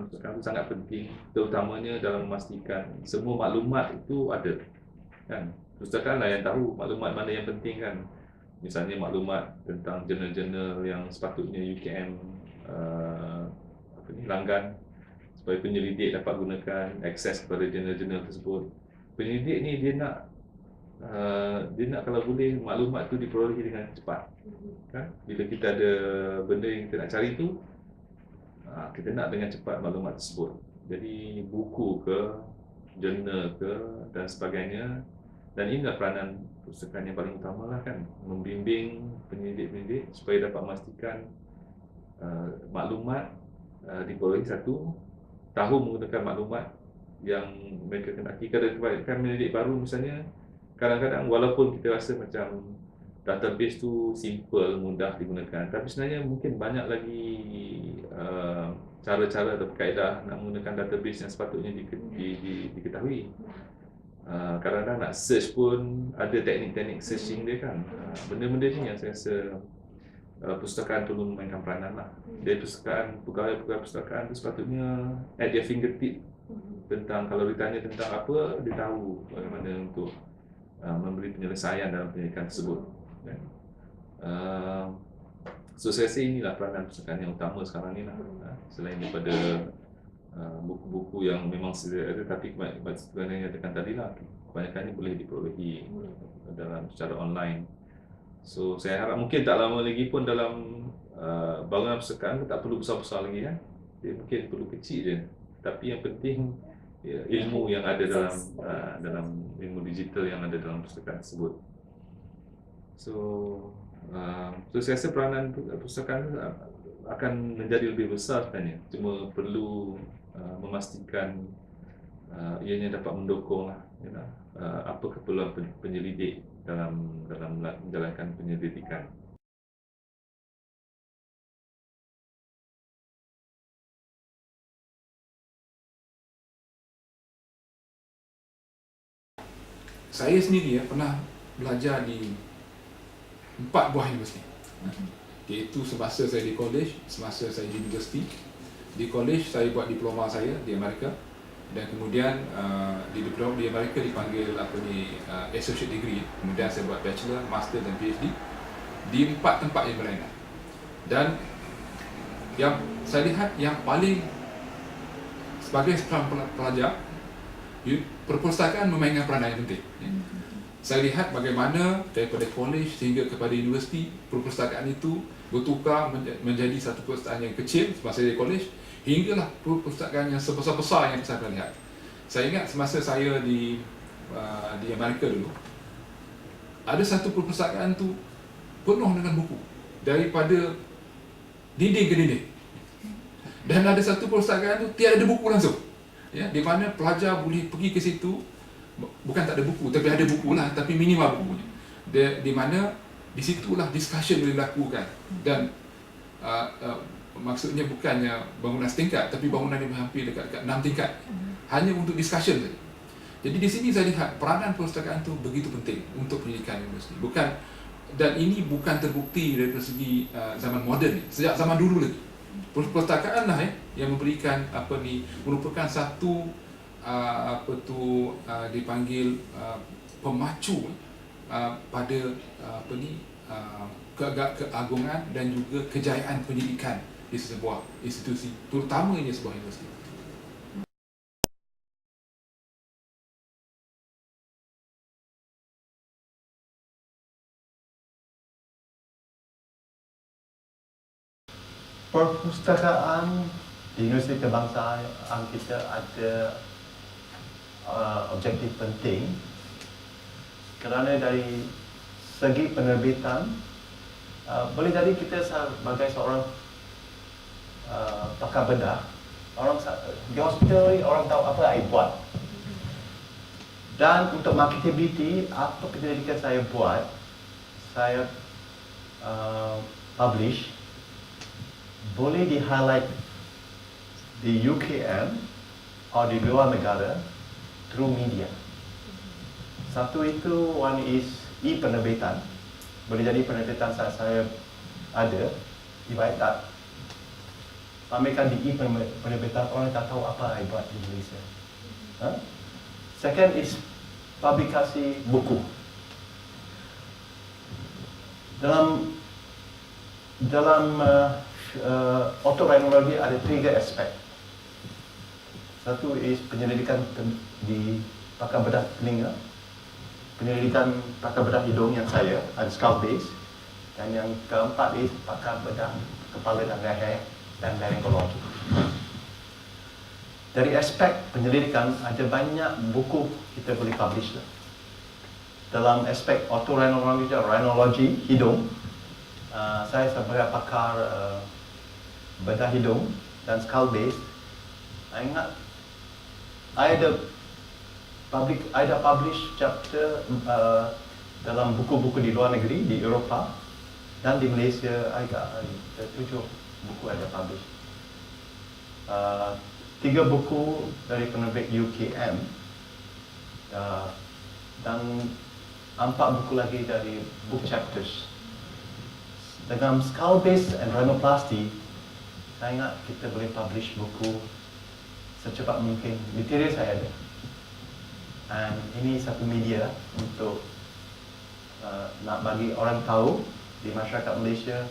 peranan perpustakaan itu sangat penting, terutamanya dalam memastikan semua maklumat itu ada, kan? Perpustakaan lah yang tahu maklumat mana yang penting, kan? Misalnya maklumat tentang jurnal-jurnal yang sepatutnya UKM langgan, supaya penyelidik dapat gunakan akses kepada jurnal-jurnal tersebut. Penyelidik ni dia nak kalau boleh maklumat tu diperolehi dengan cepat, kan? Bila kita ada benda yang kita nak cari tu, kita nak dengan cepat maklumat tersebut. Jadi buku ke, jurnal ke dan sebagainya. Dan inilah peranan perpustakaan yang paling utama lah, kan, membimbing penyelidik-penyelidik supaya dapat memastikan maklumat diperolehi satu, tahu menggunakan maklumat yang mereka kenaki. Kadang-kadang penyelidik baru misalnya, kadang-kadang walaupun kita rasa macam database tu simple, mudah digunakan, tapi sebenarnya mungkin banyak lagi cara-cara atau kaedah nak menggunakan database yang sepatutnya diketahui. Kadang-kadang nak search pun ada teknik-teknik searching dia, kan. Benda-benda ni yang saya rasa perpustakaan perlu memainkan peranan lah. Dari perpustakaan, pegawai-pegawai perpustakaan tu sepatutnya at their fingertip tentang, kalau ditanya tentang apa, dia tahu bagaimana untuk memberi penyelesaian dalam penyelidikan tersebut, kan? So saya rasa inilah peranan perpustakaan yang utama sekarang ni lah, selain daripada buku-buku yang memang sedia ada, tapi sebenarnya yang katakan tadi lah, kebanyakannya boleh diperolehi dalam secara online. So saya harap mungkin tak lama lagi pun dalam bangunan perpustakaan tak perlu besar-besar lagi, kan. Dia mungkin perlu kecil je, tapi yang penting ilmu yang ada dalam ilmu digital yang ada dalam perpustakaan tersebut. So saya rasa peranan perpustakaan akan menjadi lebih besar sebenarnya, cuma perlu memastikan ianya dapat mendukung apa keperluan penyelidik dalam menjalankan penyelidikan. Saya sendiri pernah belajar di 4 buah universiti, iaitu semasa saya di college, semasa saya di universiti. Di college saya buat diploma saya di Amerika, dan kemudian di diploma di Amerika dipanggil associate degree. Kemudian saya buat bachelor, master dan PhD di 4 tempat yang berlainan. Dan yang saya lihat yang paling, sebagai seorang pelajar, perpustakaan memainkan peranan yang penting. Saya lihat bagaimana daripada college sehingga kepada universiti, perpustakaan itu bertukar menjadi satu perpustakaan yang kecil semasa di college, hinggalah perpustakaan yang sebesar-besar yang saya pernah lihat. Saya ingat semasa saya di Amerika dulu, ada satu perpustakaan tu penuh dengan buku daripada dinding ke dinding. Dan ada satu perpustakaan tu tiada buku langsung, di mana pelajar boleh pergi ke situ, bukan tak ada buku, tapi ada buku lah, tapi minimal bukunya. Di mana di situlah discussion boleh dilakukan, dan maksudnya bukannya bangunan setingkat, tapi bangunan yang hampir dekat 6 tingkat, hanya untuk discussion saja. Jadi di sini saya lihat peranan perpustakaan itu begitu penting untuk pendidikan universiti. Dan ini bukan terbukti dari segi zaman moden, sejak zaman dulu lagi. Perpustakaan lah yang memberikan merupakan satu dipanggil pemacu pada keagungan dan juga kejayaan pendidikan di sebuah institusi, terutamanya sebuah universiti. Perpustakaan di Universiti Kebangsaan kita ada objektif penting, kerana dari segi penerbitan boleh jadi kita sebagai seorang pakar bedah, di hospital orang tahu apa saya buat, dan untuk marketability apa penyelidikan saya buat, saya publish, boleh di-highlight di UKM atau di luar negara through media. Satu itu, one is e-penerbitan. Boleh jadi penerbitan saat saya ada, ibarat tak pamerkan di penerbitan, orang tak tahu apa I buat di Malaysia. Second is publikasi buku. Dalam otorhinologi ada 3 aspek. Satu is penyelidikan di pakar bedah telinga, penyelidikan pakar bedah hidung yang saya ada skull base, dan yang keempat is pakar bedah kepala dan leher dan laryngologi. Dari aspek penyelidikan ada banyak buku kita boleh publish lah. Dalam aspek otorhinologi hidung, saya sebagai pakar bedah hidung dan skull base, saya ingat I ada publish chapter dalam buku-buku di luar negeri, di Eropah dan di Malaysia. I ada 7 buku ada publish. 3 buku dari penerbit UKM dan 4 buku lagi dari book chapters. Dengan skull base and rhinoplasty, saya ingat kita boleh publish buku secepat mungkin. Material saya ada. Dan ini satu media untuk nak bagi orang tahu di masyarakat Malaysia,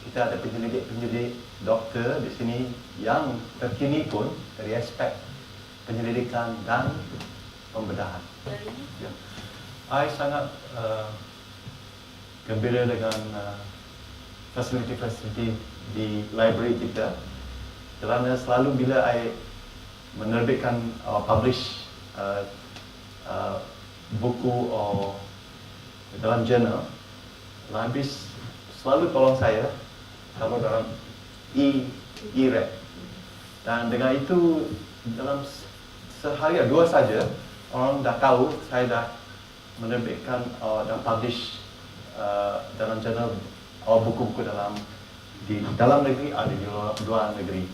kita ada penyelidik doktor di sini yang terkini pun dari aspek penyelidikan dan pembedahan. Ya. I sangat gembira dengan fasiliti-fasiliti di library kita, kerana selalu bila I menerbitkan publish buku dalam jurnal, library selalu tolong saya kalau dalam e-read, dan dengan itu dalam sehari 2 saja orang dah tahu saya dah menerbitkan dan publish dalam jurnal buku-buku di dalam negeri ada di luar negeri.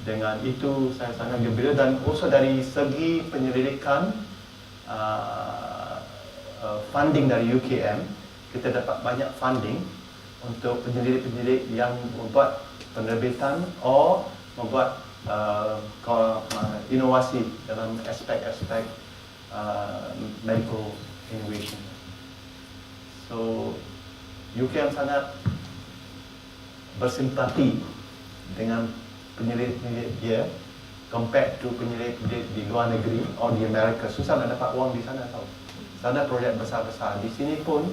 Dengan itu saya sangat gembira, dan also dari segi penyelidikan funding dari UKM, kita dapat banyak funding untuk penyelidik-penyelidik yang membuat penerbitan atau membuat inovasi dalam aspek-aspek medical innovation. So UKM sangat bersimpati dengan penyelidik dia compared to penyelidik di luar negeri atau di Amerika. Susah nak dapat wang di sana tau. Sana projek besar-besar. Di sini pun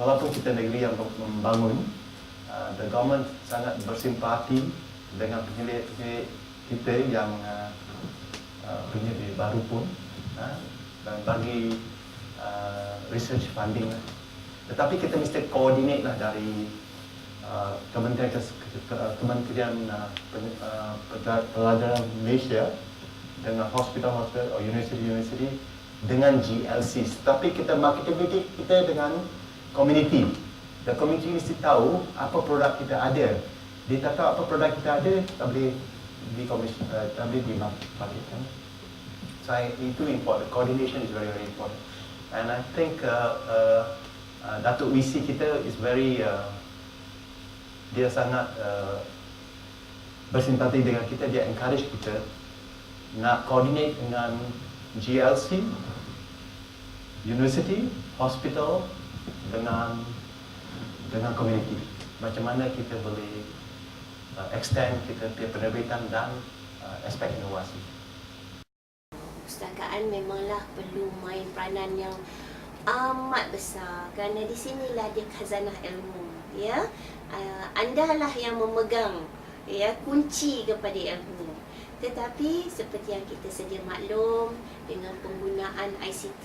walaupun kita negeri yang membangun, the government sangat bersimpati dengan penyelidik kita yang penyelidik baru pun, dan bagi research funding. Tetapi kita mesti coordinate lah dari Kementerian Pelajaran Malaysia dengan hospital-hospital atau university dengan GLC. Tapi kita marketability kita dengan community. The community mesti tahu apa produk kita ada. Dia tak tahu apa produk kita ada, tak boleh dimarketkan. So itu important. Coordination is very important. And I think Datuk WC kita is very dia sangat bersimpati dengan kita, dia encourage kita nak coordinate dengan GLC, university, hospital dengan community. Macam mana kita boleh extend kita punya penerbitan dan aspek inovasi. Perpustakaan memanglah perlu main peranan yang amat besar, kerana di sinilah dia khazanah ilmu, ya. Anda lah yang memegang, ya, kunci kepada ilmu. Tetapi seperti yang kita sedia maklum, dengan penggunaan ICT,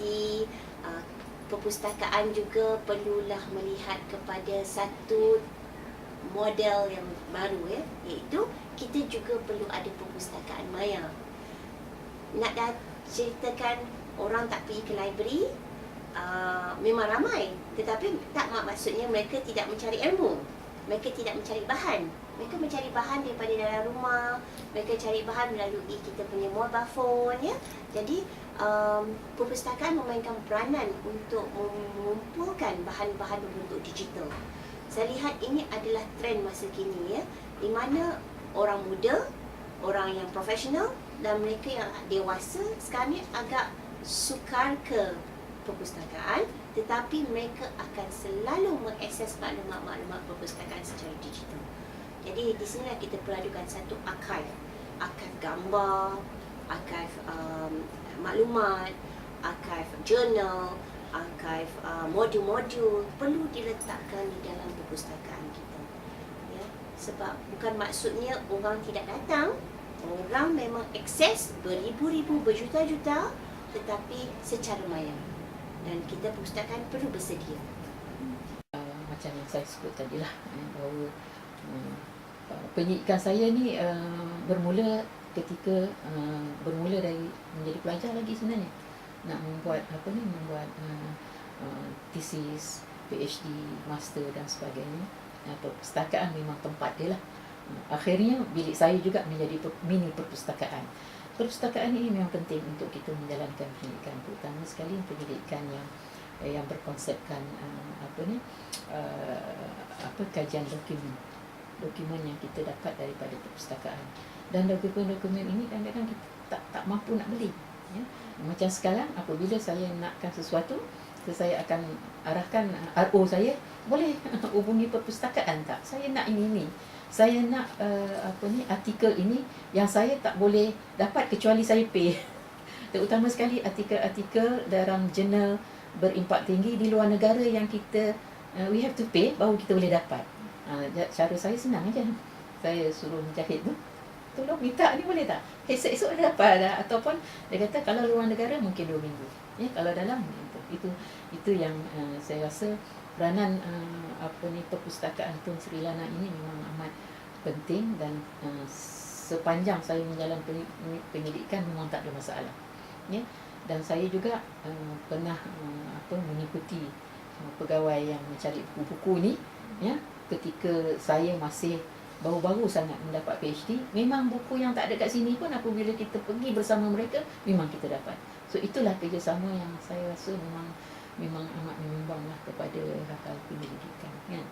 perpustakaan juga perlulah melihat kepada satu model yang baru, ya, iaitu kita juga perlu ada perpustakaan maya. Nak dah ceritakan orang tak pergi ke library, memang ramai, tetapi tak maksudnya mereka tidak mencari ilmu, mereka tidak mencari bahan. Mereka mencari bahan daripada dalam rumah, mereka cari bahan melalui kita punya mobile phone, ya. Jadi perpustakaan memainkan peranan untuk mengumpulkan bahan-bahan berbentuk digital. Saya lihat ini adalah trend masa kini ya, di mana orang muda, orang yang profesional dan mereka yang dewasa sekarang ni agak sukar ke perpustakaan, tetapi mereka akan selalu mengakses maklumat-maklumat perpustakaan secara digital. Jadi di sinilah kita peradukan satu archive gambar, archive maklumat, archive journal, archive modul-modul perlu diletakkan di dalam perpustakaan kita. Ya, sebab bukan maksudnya orang tidak datang, orang memang akses beribu-ribu, berjuta-juta, tetapi secara maya. Dan kita perpustakaan perlu bersedia. Macam yang saya sebut tadi lah, bahawa penyidikan saya ni bermula ketika bermula dari menjadi pelajar lagi sebenarnya, nak membuat membuat tesis, PhD, master dan sebagainya. Perpustakaan memang tempat dia lah. Akhirnya bilik saya juga menjadi mini perpustakaan. Perpustakaan ini memang penting untuk kita menjalankan pendidikan, terutama sekali pendidikan yang berkonsepkan kajian dokumen yang kita dapat daripada perpustakaan. Dan dokumen-dokumen ini kadang-kadang kita tak mampu nak beli. Ya. Macam sekarang, apabila saya nakkan sesuatu, saya akan arahkan RO saya, boleh hubungi perpustakaan tak? Saya nak ini. Saya nak artikel ini yang saya tak boleh dapat kecuali saya pay. Terutama sekali artikel-artikel dalam jurnal berimpak tinggi di luar negara yang kita we have to pay baru kita boleh dapat. Cara saya senang aja. Saya suruh menjahit tu, tolong minta ni boleh tak? Esok-esok ada dapat dah. Ataupun dia kata kalau luar negara mungkin 2 minggu. Ya, kalau dalam itu yang saya rasa peranan perpustakaan Tun Sri Lana ini memang amat penting, dan sepanjang saya menjalankan pendidikan memang tak ada masalah. Ya, dan saya juga pernah mengikuti pegawai yang mencari buku-buku ni, ya, ketika saya masih baru-baru sangat mendapat PhD. Memang buku yang tak ada kat sini pun apabila kita pergi bersama mereka memang kita dapat. So itulah kerjasama yang saya rasa memang amat menyumbanglah kepada hal-hal pendidikan, kan.